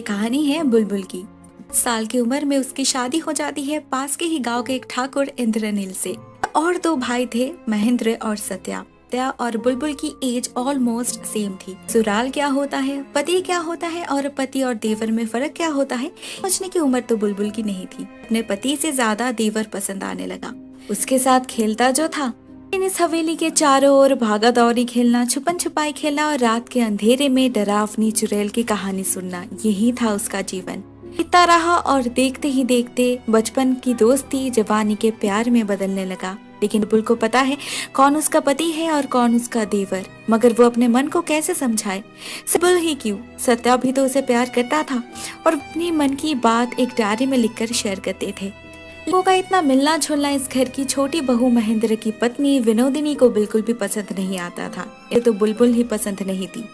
ये कहानी है बुलबुल की। साल की उम्र में उसकी शादी हो जाती है पास के ही गांव के एक ठाकुर इंद्रनील से। और दो भाई थे, महेंद्र और सत्या। सत्या और बुलबुल की एज ऑलमोस्ट सेम थी। ससुराल क्या होता है, पति क्या होता है और पति और देवर में फर्क क्या होता है, सोचने की उम्र तो बुलबुल की नहीं थी। अपने पति से ज्यादा देवर पसंद आने लगा। उसके साथ खेलता जो था, इस हवेली के चारों ओर भागा दौड़ी खेलना, छुपन छुपाई खेलना और रात के अंधेरे में डरावनी चुड़ैल की कहानी सुनना, यही था उसका जीवन। बीतता रहा और देखते ही देखते बचपन की दोस्ती जवानी के प्यार में बदलने लगा। लेकिन बुलबुल को पता है कौन उसका पति है और कौन उसका देवर, मगर वो अपने मन को कैसे समझाए। बुलबुल ही क्यों, सत्या भी तो उसे प्यार करता था और अपनी मन की बात एक डायरी में लिखकर शेयर करते थे। लोगों का इतना मिलना जुलना इस घर की छोटी बहू महेंद्र की पत्नी विनोदिनी को बिल्कुल भी पसंद नहीं आता था। ये तो बुलबुल ही पसंद नहीं थी।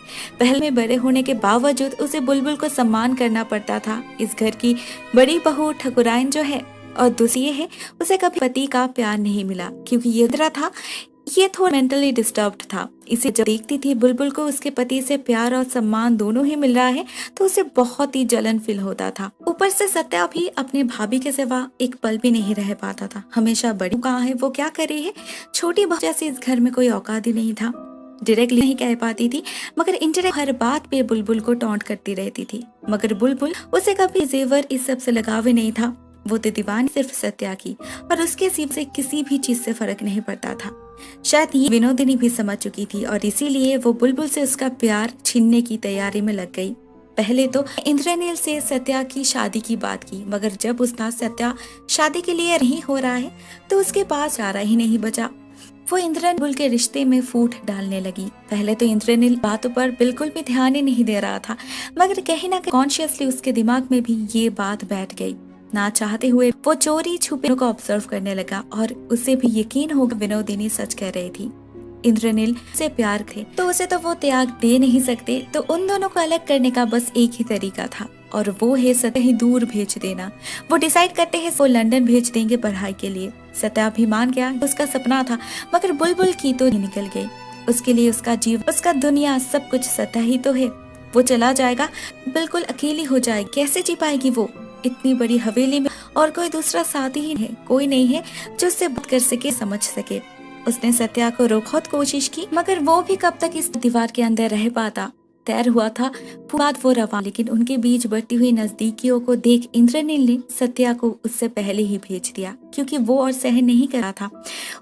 पहले में बड़े होने के बावजूद उसे बुलबुल को सम्मान करना पड़ता था। इस घर की बड़ी बहू ठकुराइन जो है, और दूसरी ये है उसे कभी पति का प्यार नहीं मिला, क्योंकि ये था ये थोड़ा मेंटली डिस्टर्ब्ड था। इसे जब देखती थी बुलबुल को उसके पति से प्यार और सम्मान दोनों ही मिल रहा है तो उसे बहुत ही जलन फील होता था। ऊपर से सत्या भी अपने भाभी के सिवा एक पल भी नहीं रह पाता था। हमेशा बड़ी कहाँ है, वो क्या कर रही है, छोटी बहू जैसे इस घर में कोई औकात ही नहीं था। डायरेक्टली नहीं कह पाती थी, मगर इंटरनेट हर बात पे बुलबुल को टॉन्ट करती रहती थी। मगर बुलबुल उसे कभी जेवर इस सब से लगाव ही नहीं था। वो तो दीवानी सिर्फ सत्या की, और उसके सिर्फ से किसी भी चीज से फर्क नहीं पड़ता था। शायद ये विनोदिनी भी समझ चुकी थी और इसीलिए वो बुलबुल से उसका प्यार छीनने की तैयारी में लग गई। पहले तो इंद्रनील से सत्या की शादी की बात की, मगर जब उसका सत्या शादी के लिए नहीं हो रहा है तो उसके पास चारा ही नहीं बचा। वो इंद्रनील के रिश्ते में फूट डालने लगी। पहले तो इंद्रनील बातों पर बिल्कुल भी ध्यान ही नहीं दे रहा था, मगर कहीं ना कहीं कॉन्शियसली उसके दिमाग में भी ये बात बैठ गई। ना चाहते हुए वो चोरी छुपे को ऑब्जर्व करने लगा और उसे भी यकीन हो गया विनोदिनी सच कह रही थी। इंद्रनील से प्यार थे तो उसे तो वो त्याग दे नहीं सकते, तो उन दोनों को अलग करने का बस एक ही तरीका था, और वो है सत्या ही दूर भेज देना। वो डिसाइड करते हैं वो लंदन भेज देंगे पढ़ाई के लिए। सत्या भी मान गया, उसका सपना था, मगर बुलबुल की तो निकल गई। उसके लिए उसका जीव, उसका दुनिया, सब कुछ सत्या ही तो है। वो चला जाएगा, बिल्कुल अकेली हो जाएगी, कैसे जी पाएगी वो इतनी बड़ी हवेली में, और कोई दूसरा साथी ही है, कोई नहीं है जो उससे बात कर सके, समझ सके। उसने सत्या को बहुत कोशिश की, मगर वो भी कब तक इस दीवार के अंदर रह पाता। तैर हुआ था बात वो रवा, लेकिन उनके बीच बढ़ती हुई नजदीकियों को देख इंद्रनील ने सत्या को उससे पहले ही भेज दिया, क्योंकि वो और सहन नहीं कर रहा था।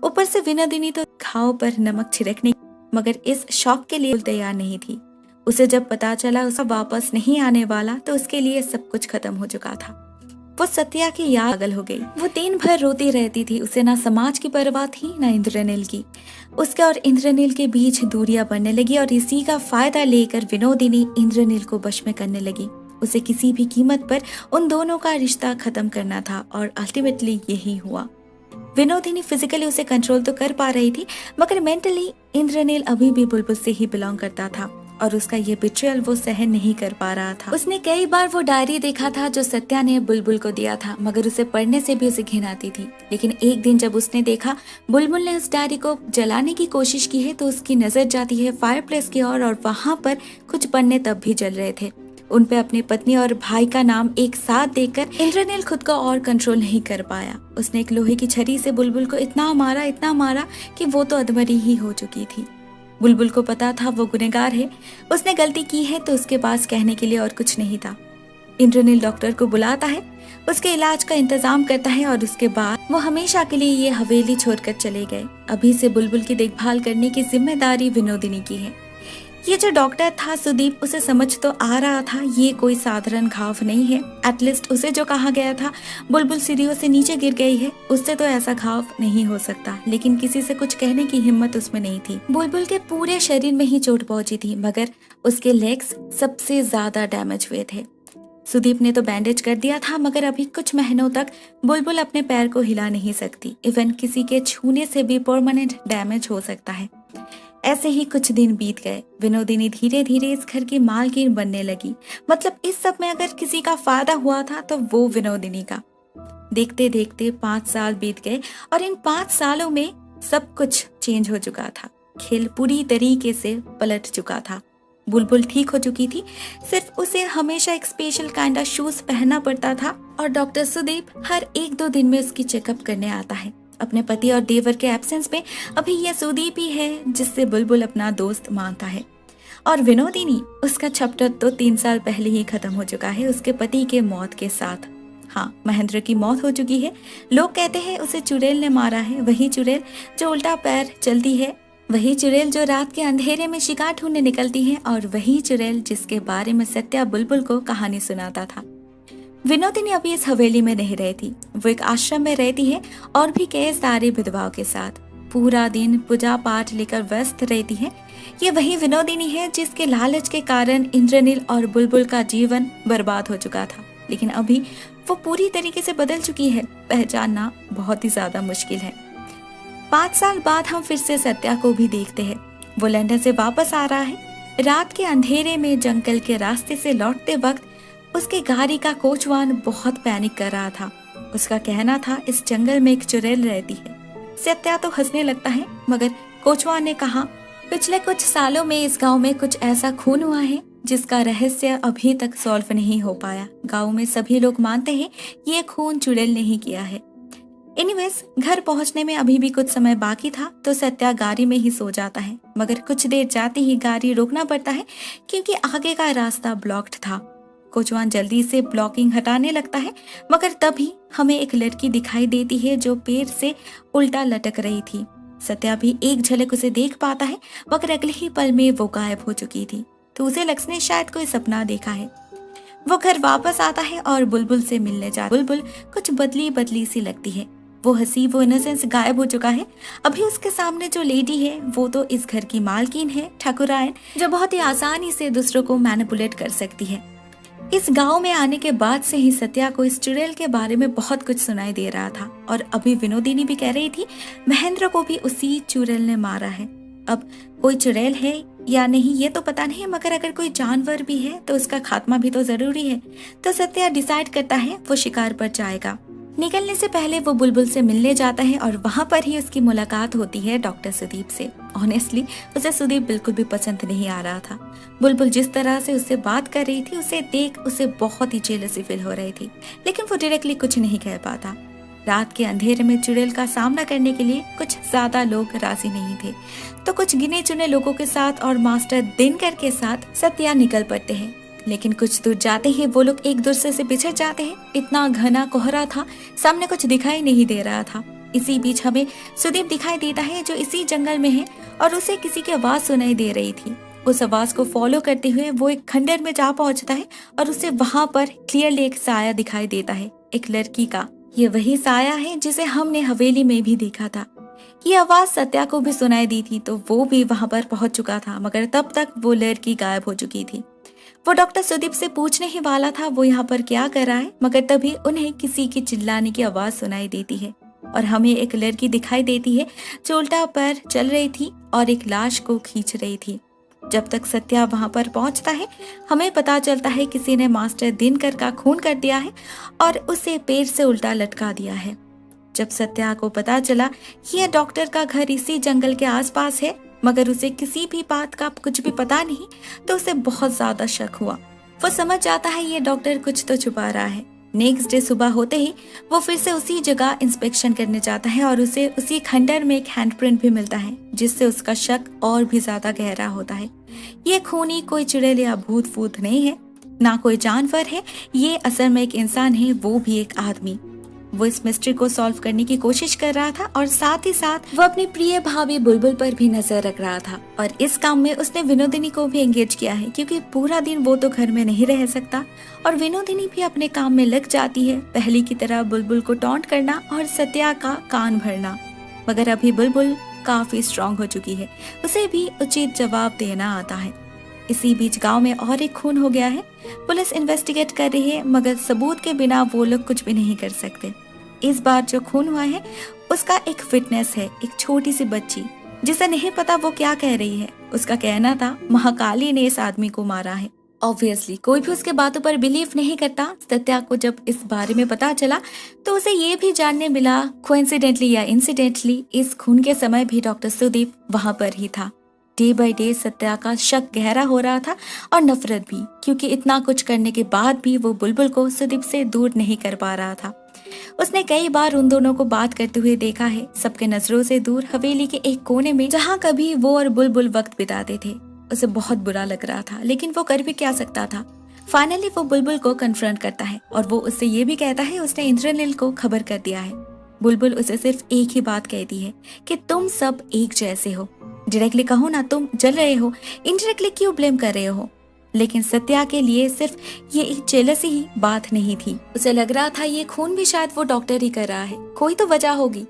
ऊपर से विनोदिनी तो घाव पर नमक छिड़कने, मगर इस शौक के लिए तैयार नहीं थी। उसे जब पता चला उसका वापस नहीं आने वाला तो उसके लिए सब कुछ खत्म हो चुका था। वो सत्या की याद पागल हो गई। वो दिन भर रोती रहती थी। उसे ना समाज की परवाह थी ना इंद्रनील की। उसके और इंद्रनील के बीच दूरियां बढ़ने लगी और इसी का फायदा लेकर विनोदिनी इंद्रनील को वश में करने लगी। उसे किसी भी कीमत पर उन दोनों का रिश्ता खत्म करना था, और अल्टीमेटली यही हुआ। विनोदिनी फिजिकली उसे कंट्रोल तो कर पा रही थी, मगर मेंटली इंद्रनील अभी भी बुलबुल से ही बिलोंग करता था, और उसका ये बिट्रेयल वो सहन नहीं कर पा रहा था। उसने कई बार वो डायरी देखा था जो सत्या ने बुलबुल को दिया था, मगर उसे पढ़ने से भी उसे घिन आती थी। लेकिन एक दिन जब उसने देखा बुलबुल ने उस डायरी को जलाने की कोशिश की है, तो उसकी नजर जाती है फायरप्लेस की ओर, और वहाँ पर कुछ पन्ने तब भी जल रहे थे। उन पे अपनी पत्नी और भाई का नाम एक साथ देखकर इंद्रनील खुद को और कंट्रोल नहीं कर पाया। उसने एक लोहे की छड़ी से बुलबुल को इतना मारा कि वो तो अधमरी ही हो चुकी थी। बुलबुल को पता था वो गुनहगार है, उसने गलती की है, तो उसके पास कहने के लिए और कुछ नहीं था। इंद्रनील डॉक्टर को बुलाता है, उसके इलाज का इंतजाम करता है, और उसके बाद वो हमेशा के लिए ये हवेली छोड़कर चले गए। अभी से बुलबुल की देखभाल करने की जिम्मेदारी विनोदिनी की है। ये जो डॉक्टर था सुदीप, उसे समझ तो आ रहा था ये कोई साधारण घाव नहीं है। एटलीस्ट उसे जो कहा गया था बुलबुल सीढ़ियों से नीचे गिर गई है, उससे तो ऐसा घाव नहीं हो सकता, लेकिन किसी से कुछ कहने की हिम्मत उसमें नहीं थी। बुलबुल के पूरे शरीर में ही चोट पहुंची थी, मगर उसके लेग्स सबसे ज्यादा डैमेज हुए थे। सुदीप ने तो बैंडेज कर दिया था, मगर अभी कुछ महीनों तक बुलबुल अपने पैर को हिला नहीं सकती। इवन किसी के छूने से भी परमानेंट डैमेज हो सकता है। ऐसे ही कुछ दिन बीत गए। विनोदिनी धीरे धीरे इस घर की मालकिन बनने लगी। मतलब इस सब में अगर किसी का फायदा हुआ था तो वो विनोदिनी का। देखते देखते 5 साल बीत गए, और इन 5 सालों में सब कुछ चेंज हो चुका था। खेल पूरी तरीके से पलट चुका था। बुलबुल ठीक हो चुकी थी, सिर्फ उसे हमेशा एक स्पेशल काइंड ऑफ शूज पहनना पड़ता था और डॉक्टर सुदीप हर 1-2 दिन में उसकी चेकअप करने आता है। अपने पति और देवर के एब्सेंस में अभी यह सुदीप ही है जिससे बुलबुल अपना दोस्त मानता है। और विनोदिनी, उसका चैप्टर तो 3 साल पहले ही खत्म हो चुका है उसके पति के मौत के साथ। हाँ, महेंद्र की मौत हो चुकी है। लोग कहते हैं उसे चुड़ैल ने मारा है, वही चुड़ैल जो उल्टा पैर चलती है, वही चुड़ैल जो रात के अंधेरे में शिकार ढूंढने निकलती है, और वही चुड़ैल जिसके बारे में सत्या बुलबुल को कहानी सुनाता था। विनोदिनी अभी इस हवेली में नहीं रहती, वो एक आश्रम में रहती है और भी कई सारे विधवाओं के साथ पूरा दिन पूजा पाठ लेकर व्यस्त रहती है। ये वही विनोदिनी है जिसके लालच के कारण इंद्रनील और बुलबुल का जीवन बर्बाद हो चुका था, लेकिन अभी वो पूरी तरीके से बदल चुकी है। पहचानना बहुत ही ज्यादा मुश्किल है। 5 साल बाद हम फिर से सत्या को भी देखते हैं। वो लंदन से वापस आ रहा है। रात के अंधेरे में जंगल के रास्ते से लौटते वक्त उसकी गाड़ी का कोचवान बहुत पैनिक कर रहा था। उसका कहना था इस जंगल में एक चुड़ैल रहती है। सत्या तो हंसने लगता है, मगर कोचवान ने कहा, पिछले कुछ सालों में इस गांव में कुछ ऐसा खून हुआ है जिसका रहस्य अभी तक सॉल्व नहीं हो पाया। गांव में सभी लोग मानते हैं ये खून चुड़ैल ने ही किया है। एनीवेज, घर पहुंचने में अभी भी कुछ समय बाकी था तो सत्या गाड़ी में ही सो जाता है, मगर कुछ देर जाते ही गाड़ी रोकना पड़ता है क्योंकि आगे का रास्ता ब्लॉक्ड था। कोचवान जल्दी से ब्लॉकिंग हटाने लगता है, मगर तभी हमें एक लड़की दिखाई देती है जो पेड़ से उल्टा लटक रही थी। सत्या भी एक झलक उसे देख पाता है, मगर अगले ही पल में वो गायब हो चुकी थी, तो उसे लक्ष्य ने शायद कोई सपना देखा है। वो घर वापस आता है और बुलबुल से मिलने जाता है। बुलबुल कुछ बदली बदली सी लगती है। वो हंसी, वो इनोसेंस गायब हो चुका है। अभी उसके सामने जो लेडी है वो तो इस घर की मालकिन है, ठाकुरायन, जो बहुत ही आसानी से दूसरों को मैनिपुलेट कर सकती है। इस गांव में आने के बाद से ही सत्या को इस चुड़ैल के बारे में बहुत कुछ सुनाई दे रहा था, और अभी विनोदिनी भी कह रही थी महेंद्र को भी उसी चुड़ैल ने मारा है। अब कोई चुड़ैल है या नहीं ये तो पता नहीं, मगर अगर कोई जानवर भी है तो उसका खात्मा भी तो जरूरी है। तो सत्या डिसाइड करता है वो शिकार पर जाएगा। निकलने से पहले वो बुलबुल से मिलने जाता है और वहाँ पर ही उसकी मुलाकात होती है डॉक्टर सुदीप से। ऑनेस्टली उसे सुदीप बिल्कुल भी पसंद नहीं आ रहा था। बुलबुल जिस तरह से उससे बात कर रही थी उसे देख उसे बहुत ही जेलसी फील हो रही थी, लेकिन वो डायरेक्टली कुछ नहीं कह पाता। रात के अंधेरे में चुड़ैल का सामना करने के लिए कुछ ज्यादा लोग राजी नहीं थे, तो कुछ गिने चुने लोगों के साथ और मास्टर दिनकर के साथ सत्या निकल पड़ते हैं। लेकिन कुछ दूर जाते ही वो लोग एक दूसरे से बिछड़ जाते हैं। इतना घना कोहरा था, सामने कुछ दिखाई नहीं दे रहा था। इसी बीच हमें सुदीप दिखाई देता है जो इसी जंगल में है और उसे किसी की आवाज सुनाई दे रही थी। उस आवाज को फॉलो करते हुए वो एक खंडर में जा पहुंचता है और उसे वहां पर क्लियरली एक साया दिखाई देता है, एक लड़की का। ये वही साया है जिसे हमने हवेली में भी देखा था। ये आवाज सत्या को भी सुनाई दी थी, तो वो भी वहां पर पहुंच चुका था, मगर तब तक वो लड़की गायब हो चुकी थी। वो डॉक्टर सुदीप से पूछने ही वाला था वो यहाँ पर क्या कर रहा है, मगर तभी उन्हें किसी की चिल्लाने की आवाज सुनाई देती है और हमें एक लड़की दिखाई देती है जो उल्टा पैर चल रही थी और एक लाश को खींच रही थी। जब तक सत्या वहां पर पहुंचता है हमें पता चलता है किसी ने मास्टर दिनकर का खून कर दिया है और उसे पेड़ से उल्टा लटका दिया है। जब सत्या को पता चला कि यह डॉक्टर का घर इसी जंगल के आसपास है, मगर उसे किसी भी बात का कुछ भी पता नहीं, तो उसे बहुत ज्यादा शक हुआ। वो समझ जाता है ये डॉक्टर कुछ तो छुपा रहा है। नेक्स्ट डे सुबह होते ही वो फिर से उसी जगह इंस्पेक्शन करने जाता है और उसे उसी खंडर में एक हैंडप्रिंट भी मिलता है, जिससे उसका शक और भी ज्यादा गहरा होता है। ये खूनी कोई चुड़ैल या भूत फूत नहीं है, ना कोई जानवर है, ये असल में एक इंसान है, वो भी एक आदमी। वो इस मिस्ट्री को सॉल्व करने की कोशिश कर रहा था और साथ ही साथ वो अपनी प्रिय भाभी बुलबुल पर भी नजर रख रहा था। और इस काम में उसने विनोदिनी को भी एंगेज किया है, क्योंकि पूरा दिन वो तो घर में नहीं रह सकता और विनोदिनी भी अपने काम में लग जाती है, पहले की तरह बुलबुल को टॉन्ट करना और सत्या का कान भरना। मगर अभी बुलबुल काफी स्ट्रांग हो चुकी है, उसे भी उचित जवाब देना आता है। इसी बीच गांव में और एक खून हो गया है। पुलिस इन्वेस्टिगेट कर रही है, मगर सबूत के बिना वो लोग कुछ भी नहीं कर सकते। इस बार जो खून हुआ है उसका एक फिटनेस है, एक छोटी सी बच्ची जिसे नहीं पता वो क्या कह रही है। उसका कहना था महाकाली ने इस आदमी को मारा है। ऑब्वियसली कोई भी उसके बातों पर बिलीव नहीं करता। सत्या को जब इस बारे में पता चला तो उसे ये भी जानने मिला कोइंसिडेंटली या इंसिडेंटली इस खून के समय भी डॉक्टर सुदीप वहां पर ही था। डे बाय डे सत्या का शक गहरा हो रहा था और नफरत भी, क्योंकि इतना कुछ करने के बाद भी वो बुलबुल को सुदीप से दूर नहीं कर पा रहा था। उसने कई बार उन दोनों को बात करते हुए देखा है, सबके नजरों से दूर हवेली के एक कोने में, जहाँ कभी वो और बुलबुल वक्त बिताते थे। उसे बहुत बुरा लग रहा था, लेकिन वो कर भी क्या सकता था। फाइनली वो बुलबुल को कन्फ्रंट करता है और वो उससे ये भी कहता है उसने इंद्रनील को खबर कर दिया है। बुलबुल उसे सिर्फ एक ही बात कहती है कि तुम सब एक जैसे हो। डायरेक्टली कहो ना, तुम जल रहे हो, इनडायरेक्टली क्यों ब्लेम कर रहे हो। लेकिन सत्या के लिए सिर्फ ये एक जेलसी ही बात नहीं थी। उसे लग रहा था ये खून भी शायद वो डॉक्टर ही कर रहा है, कोई तो वजह होगी।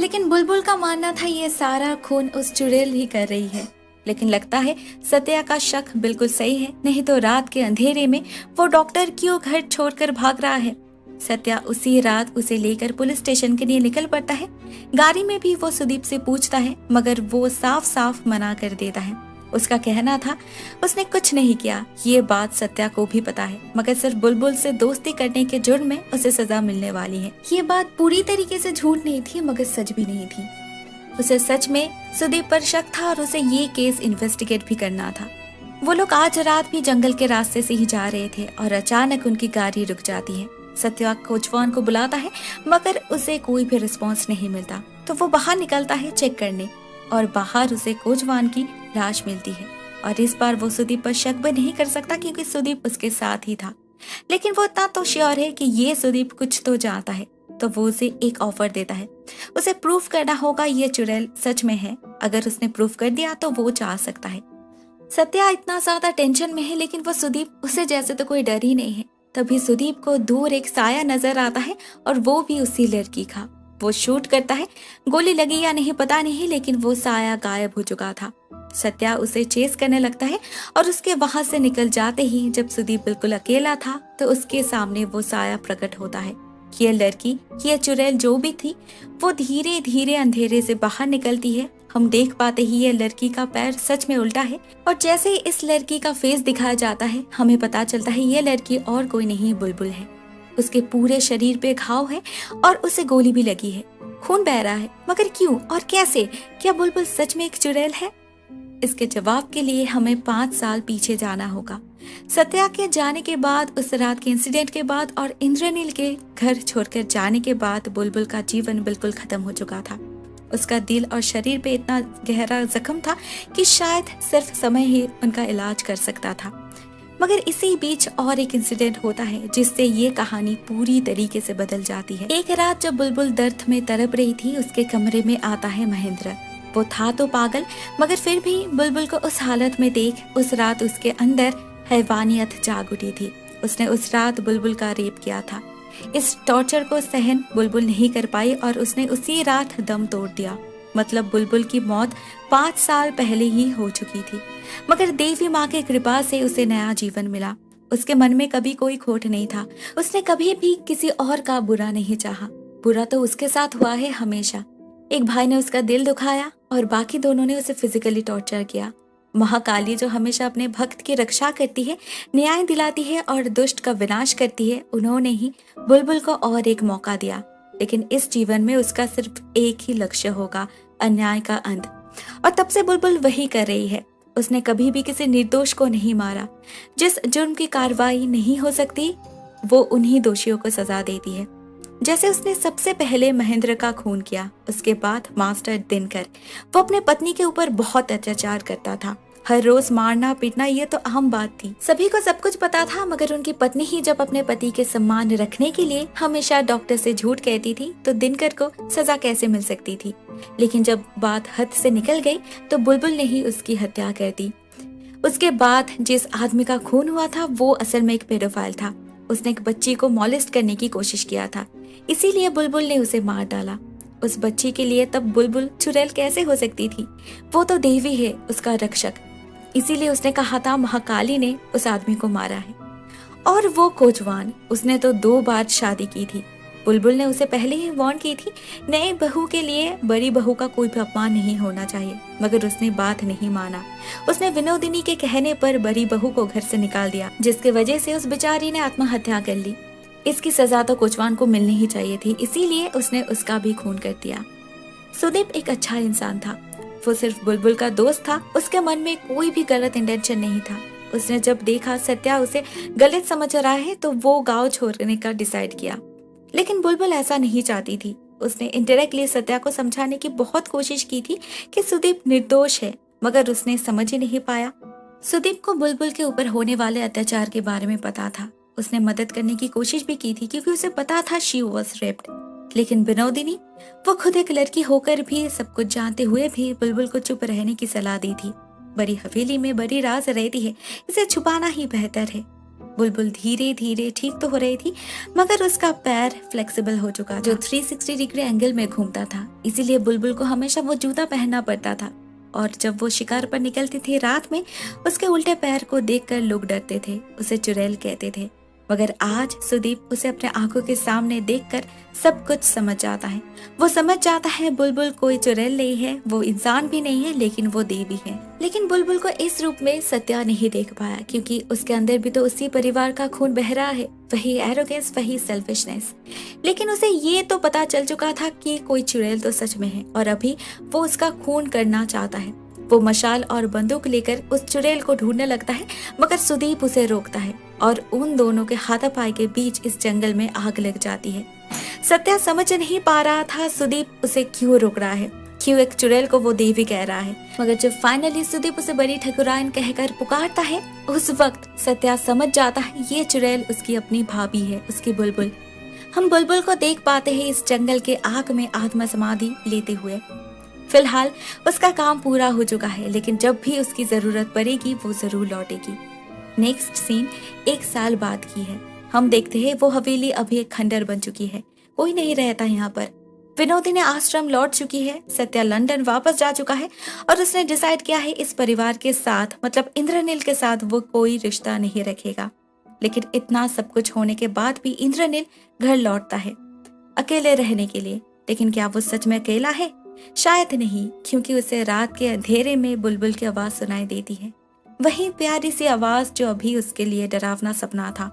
लेकिन बुलबुल का मानना था ये सारा खून उस चुड़ैल ही कर रही है। लेकिन लगता है सत्या का शक बिल्कुल सही है, नहीं तो रात के अंधेरे में वो डॉक्टर क्यों घर छोड़कर भाग रहा है। सत्या उसी रात उसे लेकर पुलिस स्टेशन के लिए निकल पड़ता है। गाड़ी में भी वो सुदीप से पूछता है, मगर वो साफ साफ मना कर देता है। उसका कहना था उसने कुछ नहीं किया। ये बात सत्या को भी पता है, मगर सिर्फ बुलबुल से दोस्ती करने के जुर्म में उसे सजा मिलने वाली है। ये बात पूरी तरीके से झूठ नहीं थी, मगर सच भी नहीं थी। उसे सच में सुदीप पर शक था और उसे ये केस इन्वेस्टिगेट भी करना था। वो लोग आज रात भी जंगल के रास्ते से ही जा रहे थे और अचानक उनकी गाड़ी रुक जाती है। सत्या कोचवान को बुलाता है, मगर उसे कोई भी रिस्पॉन्स नहीं मिलता, तो वो बाहर निकलता है चेक करने और बाहर उसे कोचवान की लाश मिलती है। और इस बार वो सुदीप पर शक भी नहीं कर सकता, क्योंकि सुदीप उसके साथ ही था। लेकिन वो इतना तो श्योर है कि ये सुदीप कुछ तो जानता है, तो वो उसे एक ऑफर देता है। उसे प्रूफ करना होगा ये चुड़ैल सच में है। अगर उसने प्रूफ कर दिया तो वो जा सकता है। सत्या इतना ज्यादा टेंशन में है, लेकिन वो सुदीप, उसे जैसे तो कोई डर ही नहीं है। तभी सुदीप को दूर एक साया नजर आता है और वो भी उसी लड़की का। वो शूट करता है, गोली लगी या नहीं पता नहीं, लेकिन वो साया गायब हो चुका था। सत्या उसे चेस करने लगता है और उसके वहां से निकल जाते ही जब सुदीप बिल्कुल अकेला था तो उसके सामने वो साया प्रकट होता है। ये लड़की, ये चुड़ैल जो भी थी, वो धीरे धीरे अंधेरे से बाहर निकलती है। हम देख पाते ही ये लड़की का पैर सच में उल्टा है और जैसे ही इस लड़की का फेस दिखाया जाता है हमें पता चलता है ये लड़की और कोई नहीं बुलबुल है। उसके पूरे शरीर पे घाव है और उसे गोली भी लगी है, खून बह रहा है, मगर क्यों और कैसे? क्या बुलबुल सच में एक चुड़ैल है? इसके जवाब के लिए हमें 5 साल पीछे जाना होगा। सत्या के जाने के बाद, उस रात के इंसिडेंट के बाद और इंद्रनील के घर छोड़कर जाने के बाद बुलबुल का जीवन बिल्कुल खत्म हो चुका था। उसका दिल और शरीर पे इतना गहरा जख्म था कि शायद सिर्फ समय ही उनका इलाज कर सकता था। मगर इसी बीच और एक इंसिडेंट होता है जिससे ये कहानी पूरी तरीके से बदल जाती है। एक रात जब बुलबुल दर्द में तड़प रही थी, उसके कमरे में आता है महेंद्र। वो था तो पागल, मगर फिर भी बुलबुल को उस हालत में देख उस रात उसके अंदर हैवानियत जाग उठी थी। उसने उस रात बुलबुल का रेप किया था। इस टॉर्चर को सहन बुलबुल नहीं कर पाई और उसने उसी रात दम तोड़ दिया। मतलब बुलबुल की मौत 5 साल पहले ही हो चुकी थी, मगर देवी माँ की कृपा से उसे नया जीवन मिला। उसके मन में कभी कोई खोट नहीं था। उसने कभी भी किसी और का बुरा नहीं चाहा। बुरा तो उसके साथ हुआ है हमेशा। एक भाई ने उसका दिल दुखाया और बाकी दोनों ने उसे फिजिकली टॉर्चर किया। महाकाली जो हमेशा अपने भक्त की रक्षा करती है, न्याय दिलाती है और दुष्ट का विनाश करती है, उन्होंने ही बुलबुल को और एक मौका दिया। लेकिन इस जीवन में उसका सिर्फ एक ही लक्ष्य होगा, अन्याय का अंत। और तब से बुलबुल वही कर रही है। उसने कभी भी किसी निर्दोष को नहीं मारा। जिस जुर्म की कार्रवाई नहीं हो सकती वो उन्हीं दोषियों को सजा देती है। जैसे उसने सबसे पहले महेंद्र का खून किया, उसके बाद मास्टर दिनकर। वो अपने पत्नी के ऊपर बहुत अत्याचार करता था। हर रोज मारना पीटना ये तो आम बात थी, सभी को सब कुछ पता था। मगर उनकी पत्नी ही जब अपने पति के सम्मान रखने के लिए हमेशा डॉक्टर से झूठ कहती थी तो दिनकर को सजा कैसे मिल सकती थी। लेकिन जब बात हद से निकल गई तो बुलबुल ने ही उसकी हत्या कर दी। उसके बाद जिस आदमी का खून हुआ था वो असल में एक पेडोफाइल था। उसने एक बच्ची को मॉलेस्ट करने की कोशिश किया था, इसीलिए बुलबुल ने उसे मार डाला। उस बच्ची के लिए तब बुलबुल चुड़ैल कैसे हो सकती थी? वो तो देवी है, उसका रक्षक। इसीलिए उसने कहा था महाकाली ने उस आदमी को मारा है। और वो कोचवान, उसने तो 2 बार शादी की थी। बुलबुल ने उसे पहले ही वार्न की थी, नई बहू के लिए बड़ी बहू का कोई भी अपमान नहीं होना चाहिए, मगर उसने बात नहीं माना। उसने विनोदिनी के कहने पर बड़ी बहू को घर से निकाल दिया, जिसके वजह से उस बेचारी ने आत्महत्या कर ली। इसकी सजा तो कोचवान को मिलनी ही चाहिए थी, इसीलिए उसने उसका भी खून कर दिया। सुदीप एक अच्छा इंसान था। वो सिर्फ बुलबुल का दोस्त था, उसके मन में कोई भी गलत इंटेंशन नहीं था। उसने जब देखा सत्या उसे गलत समझ रहा है तो वो गांव छोड़ने का डिसाइड किया। लेकिन बुलबुल ऐसा नहीं चाहती थी। उसने इनडायरेक्टली सत्या को समझाने की बहुत कोशिश की थी कि सुदीप निर्दोष है, मगर उसने समझ ही नहीं पाया। सुदीप को बुलबुल के ऊपर होने वाले अत्याचार के बारे में पता था। उसने मदद करने की कोशिश भी की थी क्योंकि उसे पता था शी वॉज रेप्ड। लेकिन विनोदिनी, वो खुद एक लड़की होकर भी सब कुछ जानते हुए भी बुलबुल को चुप रहने की सलाह दी थी। बड़ी हवेली में बड़ी राज रहती है, इसे छुपाना ही बेहतर है। बुलबुल धीरे धीरे ठीक तो हो रही थी, मगर उसका पैर फ्लेक्सिबल हो चुका था, जो 360 डिग्री एंगल में घूमता था। इसीलिए बुलबुल को हमेशा वो जूता पहनना पड़ता था। और जब वो शिकार पर निकलती थी रात में, उसके उल्टे पैर को देखकर लोग डरते थे, उसे चुड़ैल कहते थे। मगर आज सुदीप उसे अपने आंखों के सामने देखकर सब कुछ समझ जाता है। वो समझ जाता है बुलबुल कोई चुड़ैल नहीं है, वो इंसान भी नहीं है, लेकिन वो देवी है। लेकिन बुलबुल को इस रूप में सत्या नहीं देख पाया, क्योंकि उसके अंदर भी तो उसी परिवार का खून बह रहा है, वही एरोगेंस, वही सेल्फिशनेस। लेकिन उसे ये तो पता चल चुका था कि कोई चुड़ैल तो सच में है, और अभी वो उसका खून करना चाहता है। वो मशाल और बंदूक लेकर उस चुड़ैल को ढूंढने लगता है, मगर सुदीप उसे रोकता है और उन दोनों के हाथापाई के बीच इस जंगल में आग लग जाती है। सत्या समझ नहीं पा रहा था सुदीप उसे क्यों रोक रहा है, क्यों एक चुड़ैल को वो देवी कह रहा है। मगर जब फाइनली सुदीप उसे बड़ी ठकुराइन कहकर पुकारता है, उस वक्त सत्या समझ जाता है ये चुड़ैल उसकी अपनी भाभी है, उसकी बुलबुल। हम बुलबुल को देख पाते हैं इस जंगल के आग में आत्म समाधि लेते हुए। फिलहाल उसका काम पूरा हो चुका है, लेकिन जब भी उसकी जरूरत पड़ेगी वो जरूर लौटेगी। नेक्स्ट सीन 1 साल बाद की है। हम देखते हैं वो हवेली अभी एक खंडर बन चुकी है, कोई नहीं रहता यहाँ पर। विनोदिनी आश्रम लौट चुकी है, सत्या लंदन वापस जा चुका है और उसने डिसाइड किया है इस परिवार के साथ, मतलब इंद्रनील के साथ वो कोई रिश्ता नहीं रखेगा। लेकिन इतना सब कुछ होने के बाद भी इंद्रनील घर लौटता है अकेले रहने के लिए। लेकिन क्या वो सच में अकेला है? शायद नहीं, क्योंकि उसे रात के अंधेरे में बुलबुल की आवाज सुनाई देती है, वही प्यारी सी आवाज जो अभी उसके लिए डरावना सपना था।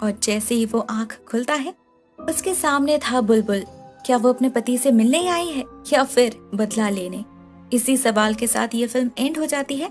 और जैसे ही वो आंख खुलता है, उसके सामने था बुलबुल। क्या वो अपने पति से मिलने आई है या फिर बदला लेने? इसी सवाल के साथ ये फिल्म एंड हो जाती है।